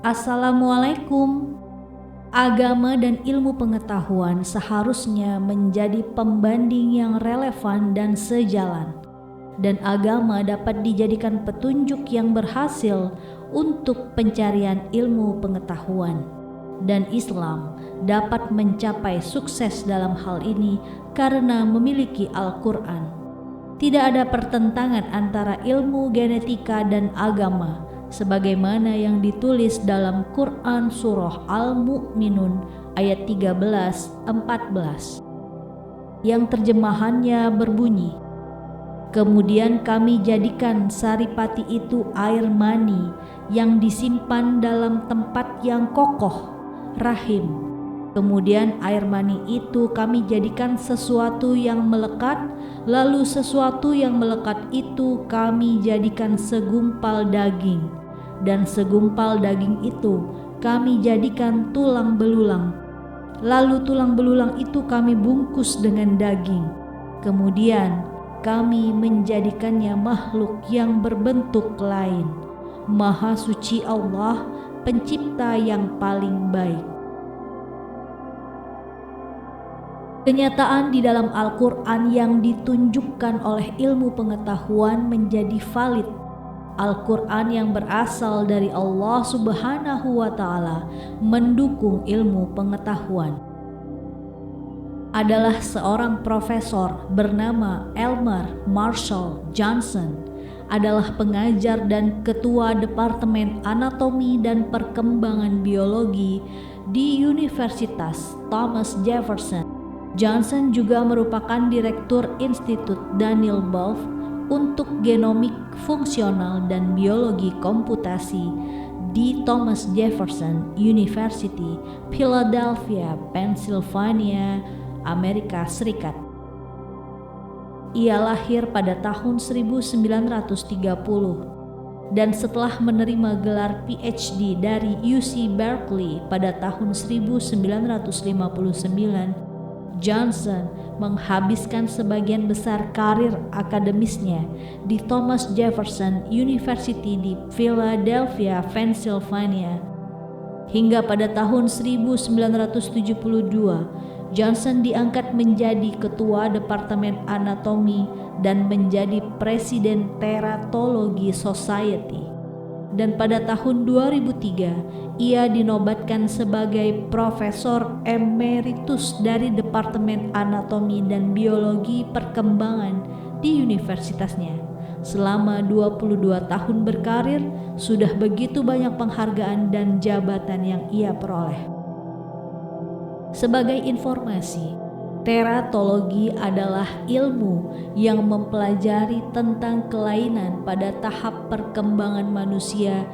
Assalamualaikum. Agama dan ilmu pengetahuan seharusnya menjadi pembanding yang relevan dan sejalan, dan agama dapat dijadikan petunjuk yang berhasil untuk pencarian ilmu pengetahuan, dan Islam dapat mencapai sukses dalam hal ini karena memiliki Al-Quran. Tidak ada pertentangan antara ilmu genetika dan agama, sebagaimana yang ditulis dalam Quran Surah Al-Mu'minun ayat 13-14 yang terjemahannya berbunyi, "Kemudian kami jadikan saripati itu air mani yang disimpan dalam tempat yang kokoh, rahim. Kemudian air mani itu kami jadikan sesuatu yang melekat, lalu sesuatu yang melekat itu kami jadikan segumpal daging, dan segumpal daging itu kami jadikan tulang belulang. Lalu tulang belulang itu kami bungkus dengan daging. Kemudian kami menjadikannya makhluk yang berbentuk lain. Maha suci Allah, pencipta yang paling baik." Kenyataan di dalam Al-Quran yang ditunjukkan oleh ilmu pengetahuan menjadi valid. Al-Quran yang berasal dari Allah Subhanahu wa Ta'ala mendukung ilmu pengetahuan. Adalah seorang profesor bernama Elmer Marshall Johnson, adalah pengajar dan ketua Departemen Anatomi dan Perkembangan Biologi di Universitas Thomas Jefferson. Johnson juga merupakan Direktur Institut Daniel Boff untuk Genomik Fungsional dan Biologi Komputasi di Thomas Jefferson University, Philadelphia, Pennsylvania, Amerika Serikat. Ia lahir pada tahun 1930 dan setelah menerima gelar PhD dari UC Berkeley pada tahun 1959, Johnson menghabiskan sebagian besar karir akademisnya di Thomas Jefferson University di Philadelphia, Pennsylvania. Hingga pada tahun 1972, Johnson diangkat menjadi ketua Departemen Anatomi dan menjadi Presiden Teratology Society. Dan pada tahun 2003, ia dinobatkan sebagai Profesor Emeritus dari Departemen Anatomi dan Biologi Perkembangan di universitasnya. Selama 22 tahun berkarir, sudah begitu banyak penghargaan dan jabatan yang ia peroleh. Sebagai informasi, teratologi adalah ilmu yang mempelajari tentang kelainan pada tahap perkembangan manusia,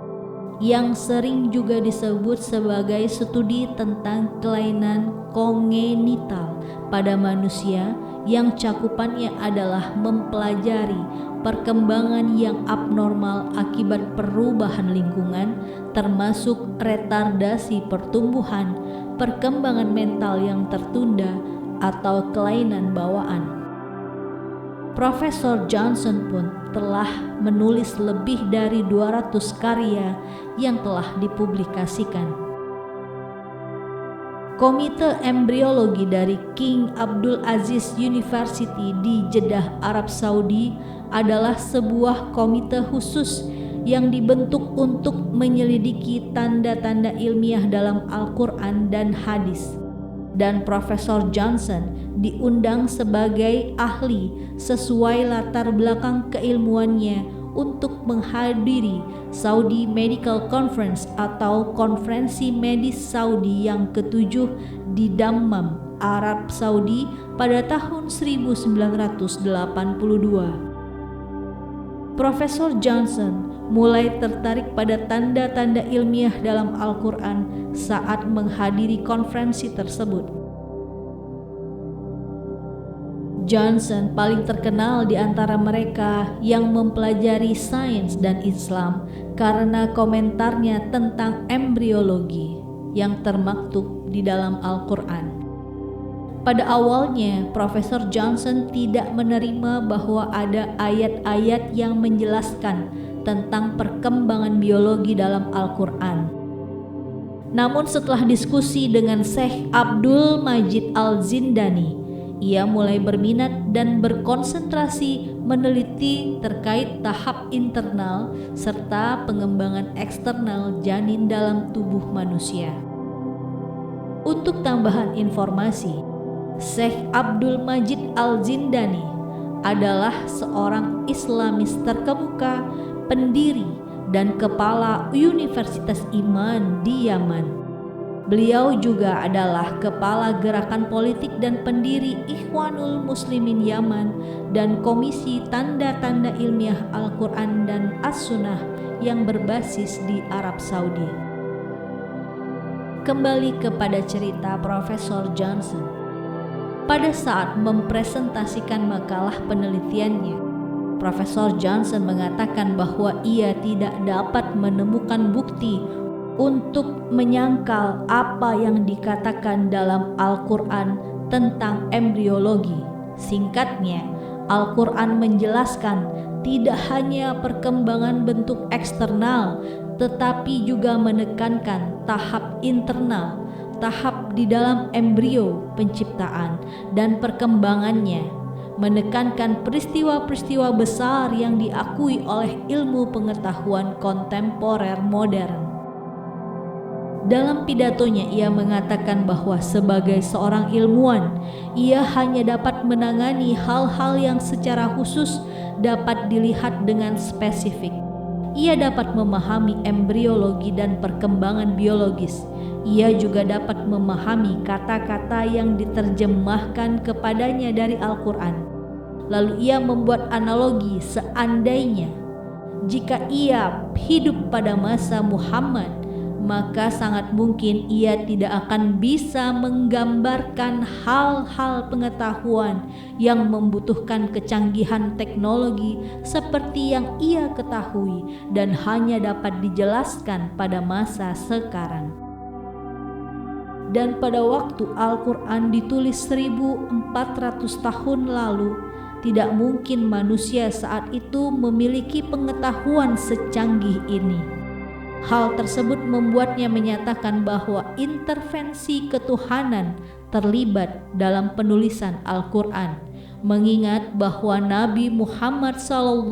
yang sering juga disebut sebagai studi tentang kelainan kongenital pada manusia, yang cakupannya adalah mempelajari perkembangan yang abnormal akibat perubahan lingkungan, termasuk retardasi pertumbuhan, perkembangan mental yang tertunda, atau kelainan bawaan. Profesor Johnson pun telah menulis lebih dari 200 karya yang telah dipublikasikan. Komite Embriologi dari King Abdul Aziz University di Jeddah, Arab Saudi adalah sebuah komite khusus yang dibentuk untuk menyelidiki tanda-tanda ilmiah dalam Al-Quran dan hadis. Dan Profesor Johnson diundang sebagai ahli sesuai latar belakang keilmuannya untuk menghadiri Saudi Medical Conference atau Konferensi Medis Saudi yang ke-7 di Dammam, Arab Saudi pada tahun 1982. Profesor Johnson mulai tertarik pada tanda-tanda ilmiah dalam Al-Quran saat menghadiri konferensi tersebut. Johnson paling terkenal di antara mereka yang mempelajari sains dan Islam karena komentarnya tentang embriologi yang termaktub di dalam Al-Quran. Pada awalnya, Profesor Johnson tidak menerima bahwa ada ayat-ayat yang menjelaskan tentang perkembangan biologi dalam Al-Quran. Namun setelah diskusi dengan Syekh Abdul Majid Al-Zindani, ia mulai berminat dan berkonsentrasi meneliti terkait tahap internal serta pengembangan eksternal janin dalam tubuh manusia. Untuk tambahan informasi, Syekh Abdul Majid Al-Zindani adalah seorang Islamis terkemuka, pendiri dan kepala Universitas Iman di Yaman. Beliau juga adalah kepala gerakan politik dan pendiri Ikhwanul Muslimin Yaman dan Komisi Tanda-Tanda Ilmiah Al-Quran dan As-Sunnah yang berbasis di Arab Saudi. Kembali kepada cerita Profesor Johnson. Pada saat mempresentasikan makalah penelitiannya, Profesor Johnson mengatakan bahwa ia tidak dapat menemukan bukti untuk menyangkal apa yang dikatakan dalam Al-Quran tentang embriologi. Singkatnya, Al-Quran menjelaskan tidak hanya perkembangan bentuk eksternal, tetapi juga menekankan tahap internal, tahap di dalam embrio penciptaan dan perkembangannya, menekankan peristiwa-peristiwa besar yang diakui oleh ilmu pengetahuan kontemporer modern. Dalam pidatonya ia mengatakan bahwa sebagai seorang ilmuwan, ia hanya dapat menangani hal-hal yang secara khusus dapat dilihat dengan spesifik. Ia dapat memahami embriologi dan perkembangan biologis. Ia juga dapat memahami kata-kata yang diterjemahkan kepadanya dari Al-Quran. Lalu ia membuat analogi seandainya jika ia hidup pada masa Muhammad, maka sangat mungkin ia tidak akan bisa menggambarkan hal-hal pengetahuan yang membutuhkan kecanggihan teknologi seperti yang ia ketahui dan hanya dapat dijelaskan pada masa sekarang. Dan pada waktu Al-Quran ditulis 1400 tahun lalu, tidak mungkin manusia saat itu memiliki pengetahuan secanggih ini. Hal tersebut membuatnya menyatakan bahwa intervensi ketuhanan terlibat dalam penulisan Al-Quran, mengingat bahwa Nabi Muhammad SAW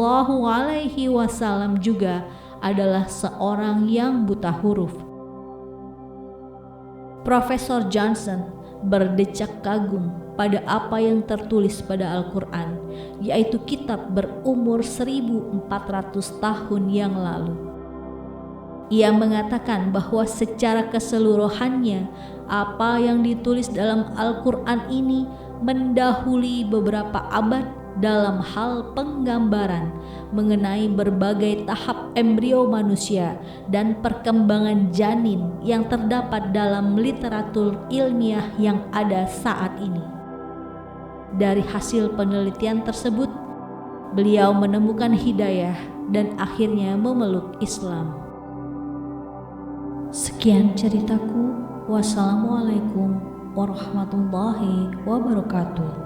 juga adalah seorang yang buta huruf. Profesor Johnson berdecak kagum pada apa yang tertulis pada Al-Quran, yaitu kitab berumur 1400 tahun yang lalu. Ia mengatakan bahwa secara keseluruhannya apa yang ditulis dalam Al-Quran ini mendahului beberapa abad dalam hal penggambaran mengenai berbagai tahap embrio manusia dan perkembangan janin yang terdapat dalam literatur ilmiah yang ada saat ini. Dari hasil penelitian tersebut, beliau menemukan hidayah dan akhirnya memeluk Islam. Sekian ceritaku. Wassalamualaikum warahmatullahi wabarakatuh.